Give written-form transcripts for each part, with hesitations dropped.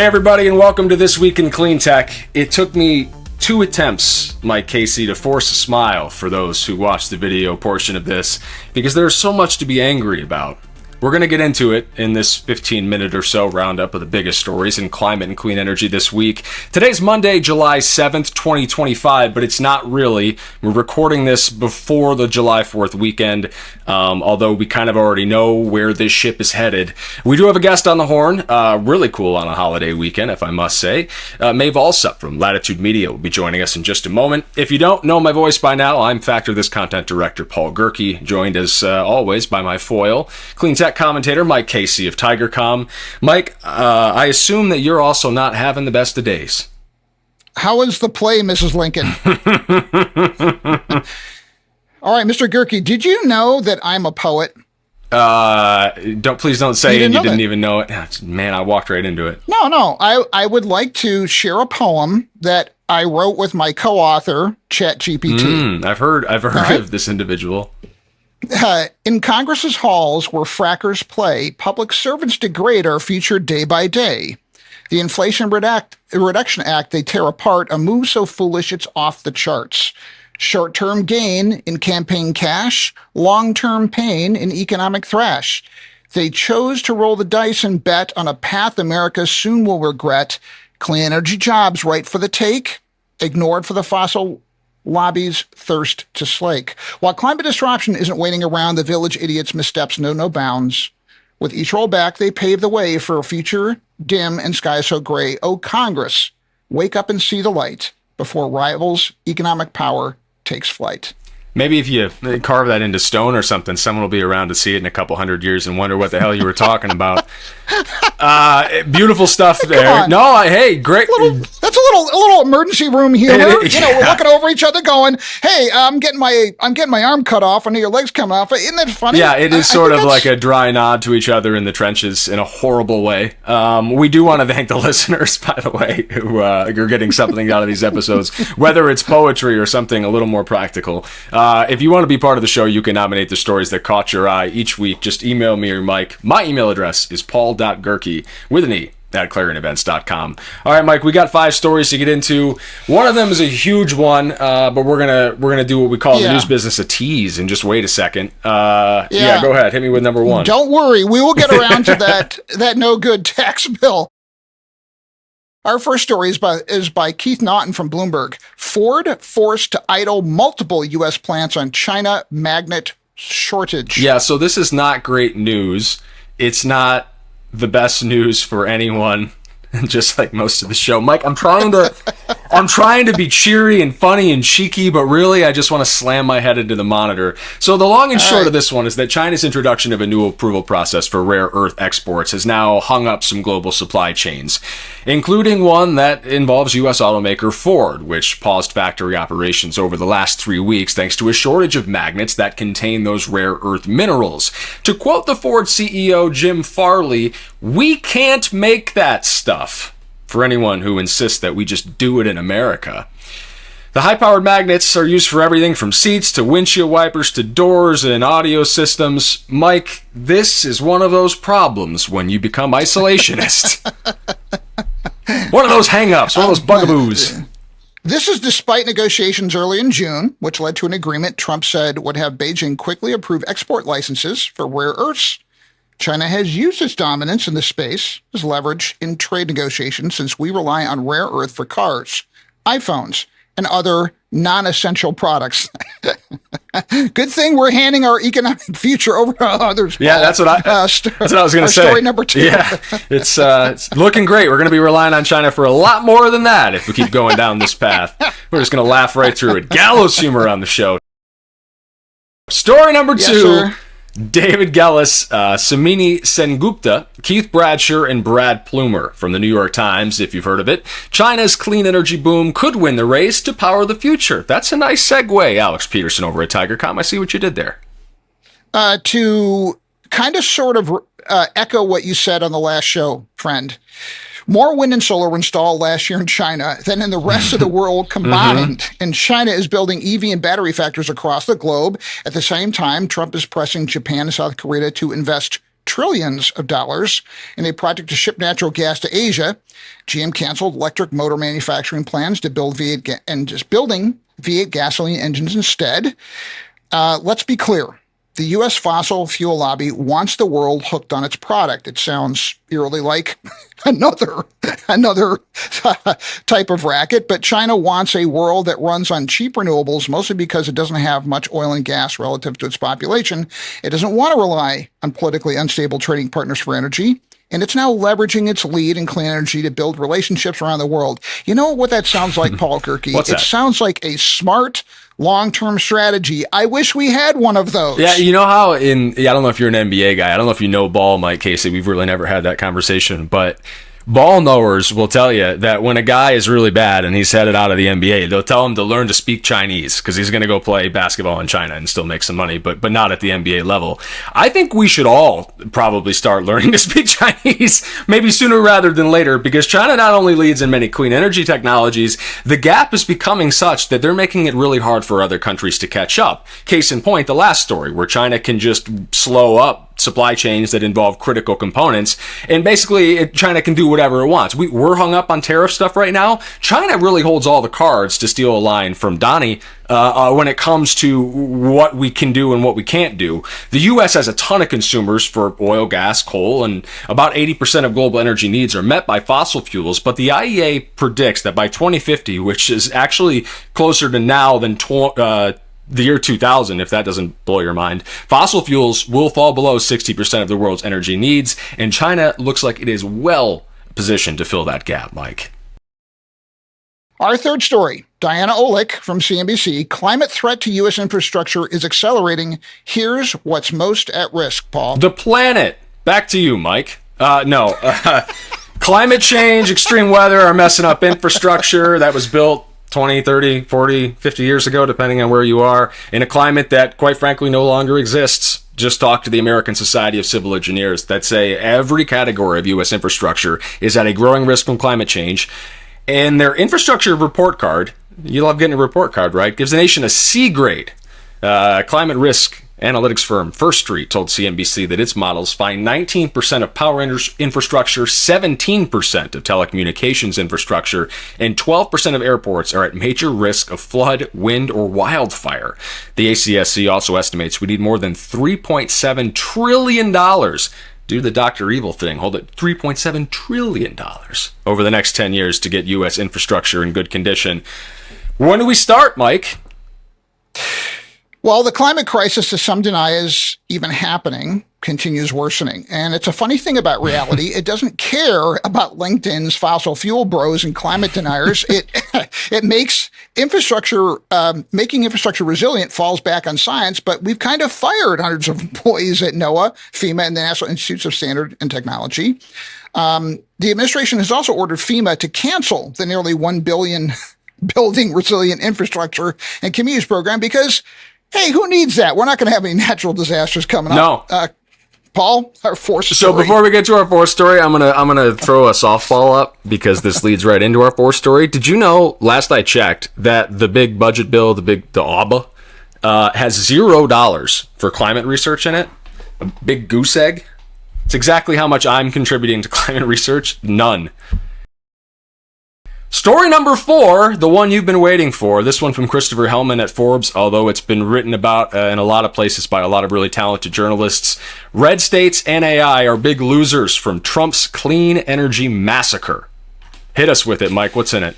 Hey everybody, and welcome to This Week in Cleantech. It took me 2 attempts, Mike Casey, to force a smile for those who watched the video portion of this, because there's so much to be angry about. We're going to get into it in this 15-minute or so roundup of the biggest stories in climate and clean energy this week. Today's Monday, July 7th, 2025, but it's not really. We're recording this before the July 4th weekend, although we kind of already know where this ship is headed. We do have a guest on the horn, really cool on a holiday weekend, if I must say. Maeve Allsup from Latitude Media will be joining us in just a moment. If you don't know my voice by now, I'm Factor This content director Paul Gerke, joined as always by my foil, Cleantech commentator Mike Casey of Tigercomm. Mike, I assume that you're also not having the best of days. How is the play, Mrs. Lincoln? All right, Mr. Gerke, did you know that I'm a poet? Please don't say you didn't even know it. Man, I walked right into it. No. I would like to share a poem that I wrote with my co-author, ChatGPT. I've heard of this individual. In Congress's halls where frackers play, public servants degrade our future day by day. The Inflation Reduction Act they tear apart, a move so foolish it's off the charts. Short-term gain in campaign cash, long-term pain in economic thrash. They chose to roll the dice and bet on a path America soon will regret. Clean energy jobs right for the take, ignored for the fossil lobbies thirst to slake. While climate disruption isn't waiting around, the village idiots' missteps know no bounds. With each rollback, they pave the way for a future dim and sky so gray. Oh, Congress, wake up and see the light before rivals' economic power takes flight. Maybe if you carve that into stone or something, someone will be around to see it in a couple hundred years and wonder what the hell you were talking about. Beautiful stuff there. No, hey, great. That's a little emergency room humor. We're looking over each other, going, "Hey, I'm getting my arm cut off, and your legs coming off." Isn't that funny? Yeah, it is sort of like a dry nod to each other in the trenches in a horrible way. We do want to thank the listeners, by the way, who are getting something out of these episodes, whether it's poetry or something a little more practical. If you want to be part of the show, you can nominate the stories that caught your eye each week. Just email me or Mike. My email address is paul.gerke with an E at clarionevents.com. All right, Mike, we got 5 stories to get into. One of them is a huge one, but we're gonna do what we call the news business a tease and just wait a second. Go ahead. Hit me with number 1. Don't worry. We will get around to that no good tax bill. Our first story is by Keith Naughton from Bloomberg. Ford forced to idle multiple U.S. plants on China magnet shortage. Yeah, so this is not great news. It's not the best news for anyone, just like most of the show. Mike, I'm trying to be cheery and funny and cheeky, but really I just want to slam my head into the monitor. So the long and short of this one is that China's introduction of a new approval process for rare earth exports has now hung up some global supply chains, including one that involves U.S. automaker Ford, which paused factory operations over the last 3 weeks thanks to a shortage of magnets that contain those rare earth minerals. To quote the Ford CEO Jim Farley, "We can't make that stuff," for anyone who insists that we just do it in America. The high-powered magnets are used for everything from seats to windshield wipers to doors and audio systems. Mike, this is one of those problems when you become isolationist. One of those hang-ups, one of those bugaboos. This is despite negotiations early in June, which led to an agreement Trump said would have Beijing quickly approve export licenses for rare earths. China has used its dominance in this space as leverage in trade negotiations since we rely on rare earth for cars, iPhones, and other non-essential products. Good thing we're handing our economic future over to others. Paul. Yeah, that's what I was going to say. Story number 2. Yeah, it's looking great. We're going to be relying on China for a lot more than that if we keep going down this path. We're just going to laugh right through it. Gallows humor on the show. Story number 2. Sir. David Gellis, Samini Sengupta, Keith Bradsher, and Brad Plumer from the New York Times, if you've heard of it. China's clean energy boom could win the race to power the future. That's a nice segue, Alex Peterson over at Tigercomm. I see what you did there. To kind of sort of echo what you said on the last show, friend. More wind and solar were installed last year in China than in the rest of the world combined. And China is building EV and battery factories across the globe. At the same time, Trump is pressing Japan and South Korea to invest trillions of dollars in a project to ship natural gas to Asia. GM canceled electric motor manufacturing plans to build V8 and just building V8 gasoline engines instead. Let's be clear. The U.S. fossil fuel lobby wants the world hooked on its product. It sounds eerily like another type of racket, but China wants a world that runs on cheap renewables, mostly because it doesn't have much oil and gas relative to its population. It doesn't want to rely on politically unstable trading partners for energy, and it's now leveraging its lead in clean energy to build relationships around the world. You know what that sounds like, Paul Gerke? What's that? It sounds like a smart, long-term strategy. I wish we had one of those. Yeah, you know how I don't know if you're an NBA guy. I don't know if you know ball, Mike Casey. We've really never had that conversation, but ball knowers will tell you that when a guy is really bad and he's headed out of the NBA, they'll tell him to learn to speak Chinese because he's going to go play basketball in China and still make some money, but not at the NBA level. I think we should all probably start learning to speak Chinese, maybe sooner rather than later, because China not only leads in many clean energy technologies, the gap is becoming such that they're making it really hard for other countries to catch up. Case in point, the last story, where China can just slow up supply chains that involve critical components, and basically China can do whatever it wants. We're hung up on tariff stuff right now. China really holds all the cards, to steal a line from Donnie, when it comes to what we can do and what we can't do. The U.S. has a ton of consumers for oil, gas, coal, and about 80% of global energy needs are met by fossil fuels, but the IEA predicts that by 2050, which is actually closer to now than the year 2000, if that doesn't blow your mind, fossil fuels will fall below 60% of the world's energy needs, and China looks like it is well positioned to fill that gap, Mike. Our third story, Diana Olick from CNBC, climate threat to U.S. infrastructure is accelerating. Here's what's most at risk, Paul. The planet. Back to you, Mike. No. Climate change, extreme weather are messing up infrastructure that was built 20, 30, 40, 50 years ago, depending on where you are, in a climate that, quite frankly, no longer exists. Just talk to the American Society of Civil Engineers that say every category of U.S. infrastructure is at a growing risk from climate change. And their infrastructure report card, you love getting a report card, right, gives the nation a C grade. Climate risk analytics firm First Street told CNBC that its models find 19% of power infrastructure, 17% of telecommunications infrastructure, and 12% of airports are at major risk of flood, wind, or wildfire. The ACSC also estimates we need more than $3.7 trillion. Do the Dr. Evil thing. Hold it, $3.7 trillion over the next 10 years to get U.S. infrastructure in good condition. When do we start, Mike? Well, the climate crisis, as some deny is even happening, continues worsening. And it's a funny thing about reality. It doesn't care about LinkedIn's fossil fuel bros and climate deniers. It makes infrastructure, making infrastructure resilient falls back on science, but we've kind of fired hundreds of employees at NOAA, FEMA, and the National Institutes of Standard and Technology. The administration has also ordered FEMA to cancel the nearly $1 billion Building Resilient Infrastructure and Communities program because, hey, who needs that? We're not going to have any natural disasters coming up. No. Paul, our fourth story. So before we get to our fourth story, I'm gonna throw a softball up because this leads right into our fourth story. Did you know, last I checked, that the big budget bill, the ABA, has $0 for climate research in it? A big goose egg? It's exactly how much I'm contributing to climate research. None. Story number 4, the one you've been waiting for. This one from Christopher Hellman at Forbes, although it's been written about in a lot of places by a lot of really talented journalists. Red states and AI are big losers from Trump's clean energy massacre. Hit us with it, Mike. What's in it?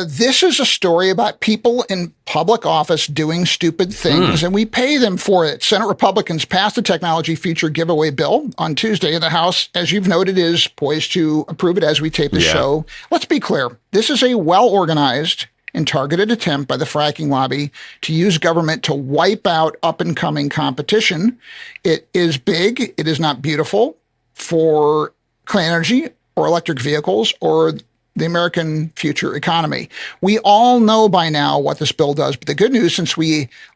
This is a story about people in public office doing stupid things, and we pay them for it. Senate Republicans passed the technology feature giveaway bill on Tuesday, and the House, as you've noted, is poised to approve it as we tape the show. Let's be clear. This is a well-organized and targeted attempt by the fracking lobby to use government to wipe out up-and-coming competition. It is big. It is not beautiful for clean energy or electric vehicles or the American future economy. We all know by now what this bill does, but the good news, since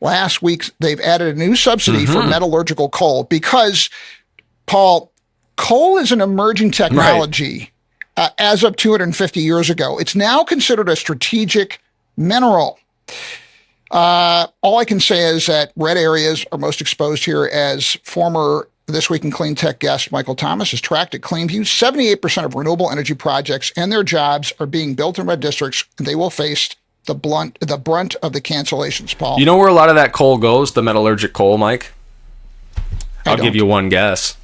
last week, they've added a new subsidy for metallurgical coal because, Paul, coal is an emerging technology as of 250 years ago. It's now considered a strategic mineral. All I can say is that red areas are most exposed here as former This Week in Cleantech guest Michael Thomas has tracked at CleanView 78% of renewable energy projects and their jobs are being built in red districts, and they will face the brunt of the cancellations, Paul. You know where a lot of that coal goes, the metallurgic coal, Mike? I'll give you one guess.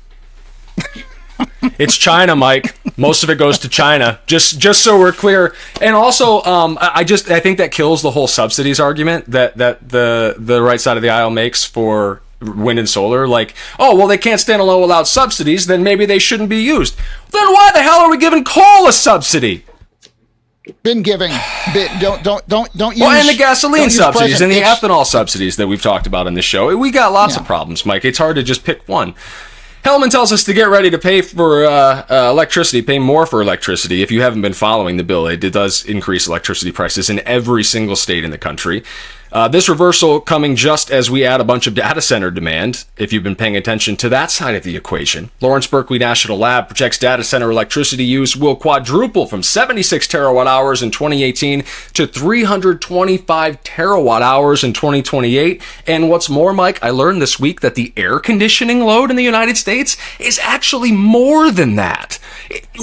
It's China, Mike. Most of it goes to China. Just so we're clear. And also, I think that kills the whole subsidies argument that the right side of the aisle makes for wind and solar. Like, oh, well, they can't stand alone without subsidies, then maybe they shouldn't be used. Then why the hell are we giving coal a subsidy? Been giving. Don't use. Well, and the gasoline subsidies and the ethanol subsidies that we've talked about in this show. We got lots of problems, Mike. It's hard to just pick one. Hellman tells us to get ready to pay for electricity, pay more for electricity. If you haven't been following the bill, it does increase electricity prices in every single state in the country. This reversal coming just as we add a bunch of data center demand, if you've been paying attention to that side of the equation. Lawrence Berkeley National Lab projects data center electricity use will quadruple from 76 terawatt hours in 2018 to 325 terawatt hours in 2028. And what's more, Mike, I learned this week that the air conditioning load in the United States is actually more than that.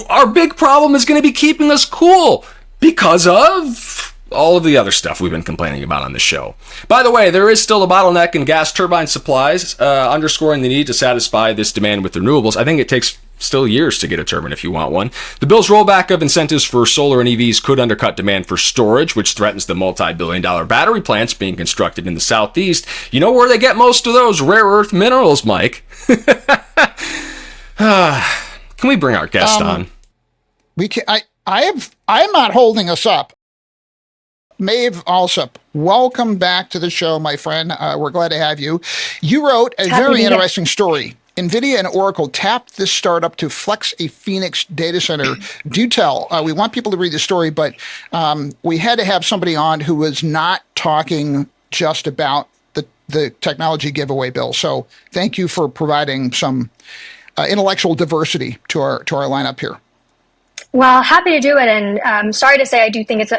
Our big problem is going to be keeping us cool because of all of the other stuff we've been complaining about on this show. By the way, there is still a bottleneck in gas turbine supplies, underscoring the need to satisfy this demand with renewables. I think it takes still years to get a turbine if you want one. The bill's rollback of incentives for solar and EVs could undercut demand for storage, which threatens the multi-billion-dollar battery plants being constructed in the Southeast. You know where they get most of those rare earth minerals, Mike? Can we bring our guest on? We can. I am not holding us up. Maeve Allsup, welcome back to the show, my friend. We're glad to have you. You wrote a very interesting story. Nvidia and Oracle tapped this startup to flex a Phoenix data center. Do tell. We want people to read the story, but we had to have somebody on who was not talking just about the technology giveaway bill. So thank you for providing some intellectual diversity to our lineup here. Well, happy to do it, and sorry to say, I do think it's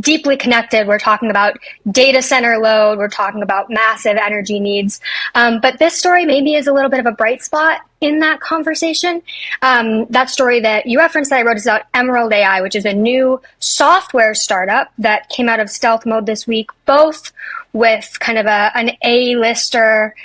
deeply connected. We're talking about data center load, we're talking about massive energy needs, but this story maybe is a little bit of a bright spot in that conversation. That story that you referenced that I wrote is about Emerald AI, which is a new software startup that came out of stealth mode this week, both with kind of an A-lister.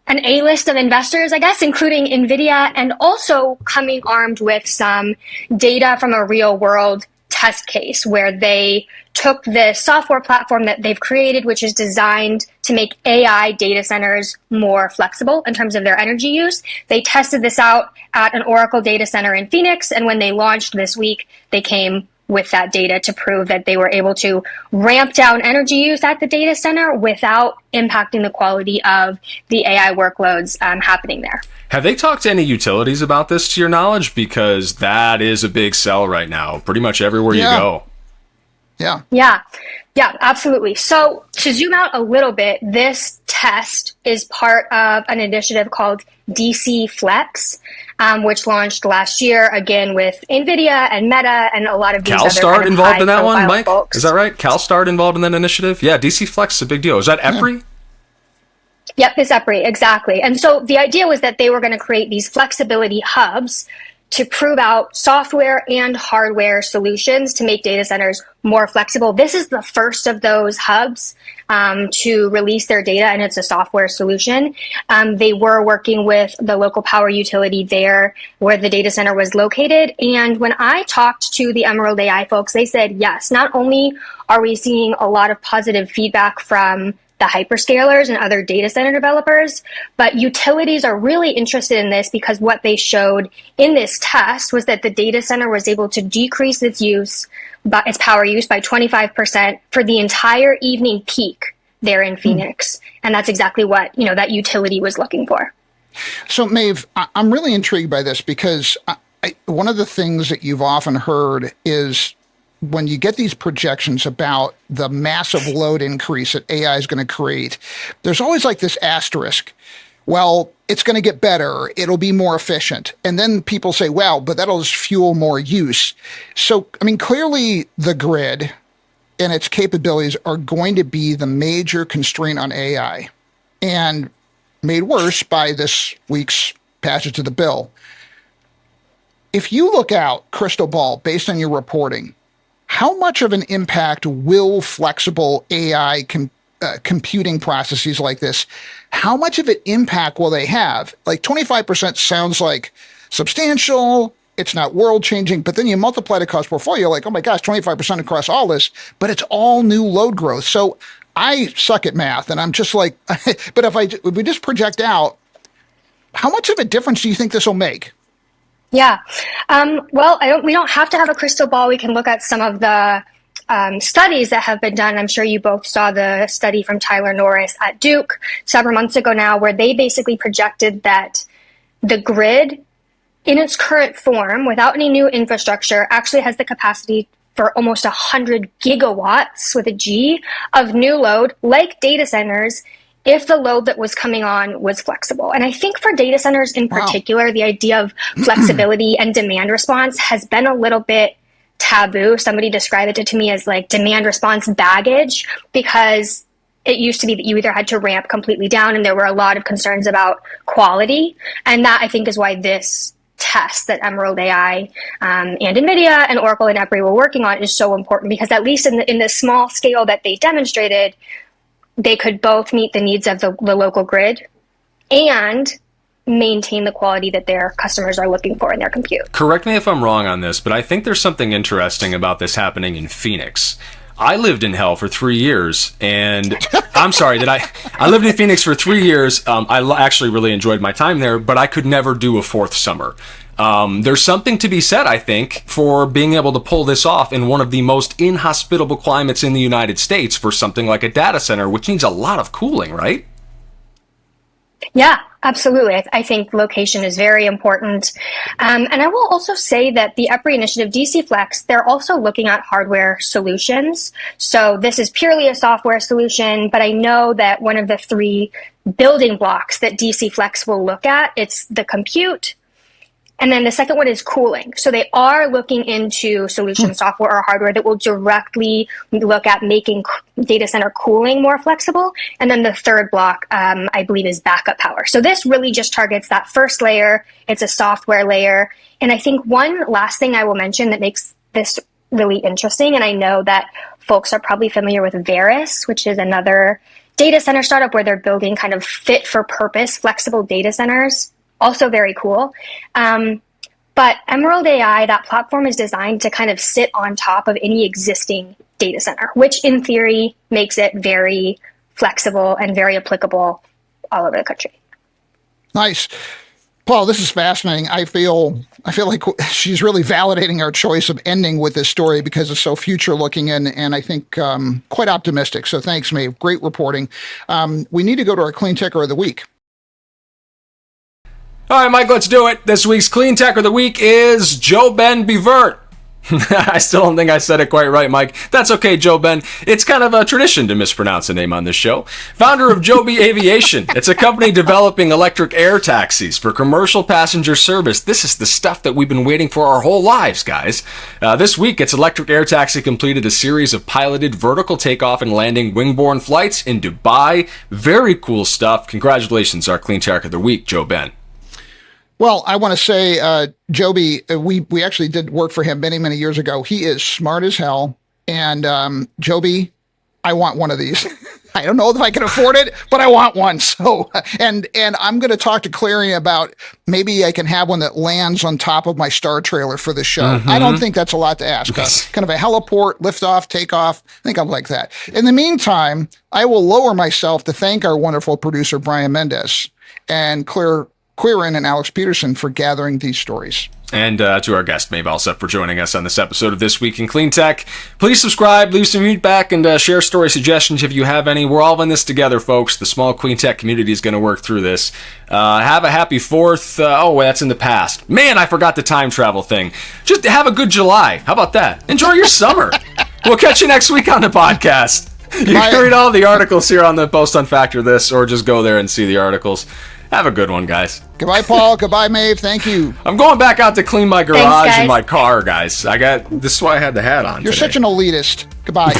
An A-list of investors, I guess, including Nvidia, and also coming armed with some data from a real-world test case where they took the software platform that they've created, which is designed to make AI data centers more flexible in terms of their energy use. They tested this out at an Oracle data center in Phoenix, and when they launched this week, they came with that data to prove that they were able to ramp down energy use at the data center without impacting the quality of the AI workloads happening there. Have they talked to any utilities about this, to your knowledge? Because that is a big sell right now, pretty much everywhere you go. Yeah, absolutely. So to zoom out a little bit, this test is part of an initiative called DC Flex, which launched last year, again, with Nvidia and Meta and a lot of these CalStart other involved in that one, Mike? Folks. Is that right? CalStart involved in that initiative? Yeah, DC Flex is a big deal. Is that EPRI? Yep, it's EPRI, exactly. And so the idea was that they were going to create these flexibility hubs to prove out software and hardware solutions to make data centers more flexible. This is the first of those hubs to release their data, and it's a software solution. They were working with the local power utility there where the data center was located. And when I talked to the Emerald AI folks, they said, yes, not only are we seeing a lot of positive feedback from the hyperscalers and other data center developers, but utilities are really interested in this because what they showed in this test was that the data center was able to decrease its power use by 25% for the entire evening peak there in Phoenix. And that's exactly what, that utility was looking for. So Maeve, I'm really intrigued by this because one of the things that you've often heard is when you get these projections about the massive load increase that AI is going to create, there's always like this asterisk. Well, it's going to get better. It'll be more efficient. And then people say, well, but that'll just fuel more use. So, clearly the grid and its capabilities are going to be the major constraint on AI. And made worse by this week's passage of the bill. If you look out, crystal ball, based on your reporting, how much of an impact will flexible AI computing processes like this, how much of an impact will they have? Like 25% sounds like substantial, it's not world-changing, but then you multiply it across portfolio, like, oh my gosh, 25% across all this, but it's all new load growth. So I suck at math, and I'm just like, but if we just project out, how much of a difference do you think this will make? Yeah. Well, we don't have to have a crystal ball. We can look at some of the studies that have been done. I'm sure you both saw the study from Tyler Norris at Duke several months ago now, where they basically projected that the grid in its current form, without any new infrastructure, actually has the capacity for almost 100 gigawatts with a G of new load, like data centers, if the load that was coming on was flexible. And I think for data centers in particular, the idea of flexibility and demand response has been a little bit taboo. Somebody described it to me as like demand response baggage, because it used to be that you either had to ramp completely down, and there were a lot of concerns about quality. And that, I think, is why this test that Emerald AI and Nvidia and Oracle and EPRI were working on is so important, because at least in the small scale that they demonstrated, they could both meet the needs of the local grid and maintain the quality that their customers are looking for in their compute. Correct me if I'm wrong on this, but I think there's something interesting about this happening in Phoenix. I lived in hell for 3 years, and I'm sorry that I lived in Phoenix for 3 years. I actually really enjoyed my time there, but I could never do a fourth summer. There's something to be said, I think, for being able to pull this off in one of the most inhospitable climates in the United States for something like a data center, which needs a lot of cooling, right? Yeah, absolutely. I think location is very important. And I will also say that the EPRI initiative, DC Flex, they're also looking at hardware solutions. So this is purely a software solution, but I know that one of the 3 building blocks that DC Flex will look at, it's the compute. And then the second one is cooling. So they are looking into solution software or hardware that will directly look at making data center cooling more flexible. And then the third block, I believe, is backup power. So this really just targets that first layer. It's a software layer. And I think one last thing I will mention that makes this really interesting, and I know that folks are probably familiar with Veris, which is another data center startup where they're building kind of fit for purpose, flexible data centers. Also very cool. But Emerald AI, that platform is designed to kind of sit on top of any existing data center, which in theory makes it very flexible and very applicable all over the country. Nice. Paul, this is fascinating. I feel like she's really validating our choice of ending with this story because it's so future looking and I think quite optimistic. So thanks, Maeve. Great reporting. We need to go to our Cleantecher of the Week. All right, Mike, let's do it. This week's Cleantech of the Week is JoeBen Bevirt. I still don't think I said it quite right, Mike. That's okay, JoeBen. It's kind of a tradition to mispronounce a name on this show. Founder of Joby Aviation. It's a company developing electric air taxis for commercial passenger service. This is the stuff that we've been waiting for our whole lives, guys. This week, its electric air taxi completed a series of piloted vertical takeoff and landing wingborne flights in Dubai. Very cool stuff. Congratulations, our Cleantech of the Week, JoeBen. Well, I want to say, Joby, we actually did work for him many, many years ago. He is smart as hell. And Joby, I want one of these. I don't know if I can afford it, but I want one. So, and I'm going to talk to Clarion about maybe I can have one that lands on top of my star trailer for the show. I don't think that's a lot to ask. Kind of a heliport, liftoff, takeoff. I think I'm like that. In the meantime, I will lower myself to thank our wonderful producer, Brian Mendez, and Quirin and Alex Peterson for gathering these stories. And to our guest, Maeve Allsup, for joining us on this episode of This Week in Cleantech. Please subscribe, leave some feedback, and share story suggestions if you have any. We're all in this together, folks. The small Cleantech community is going to work through this. Have a happy 4th. That's in the past. Man, I forgot the time travel thing. Just have a good July. How about that? Enjoy your summer. We'll catch you next week on the podcast. You can read all the articles here on the post on Factor This, or just go there and see the articles. Have a good one, guys. Goodbye, Paul. Goodbye, Maeve. Thank you. I'm going back out to clean my garage and my car, guys. This is why I had the hat on. You're today. such an elitist. Goodbye.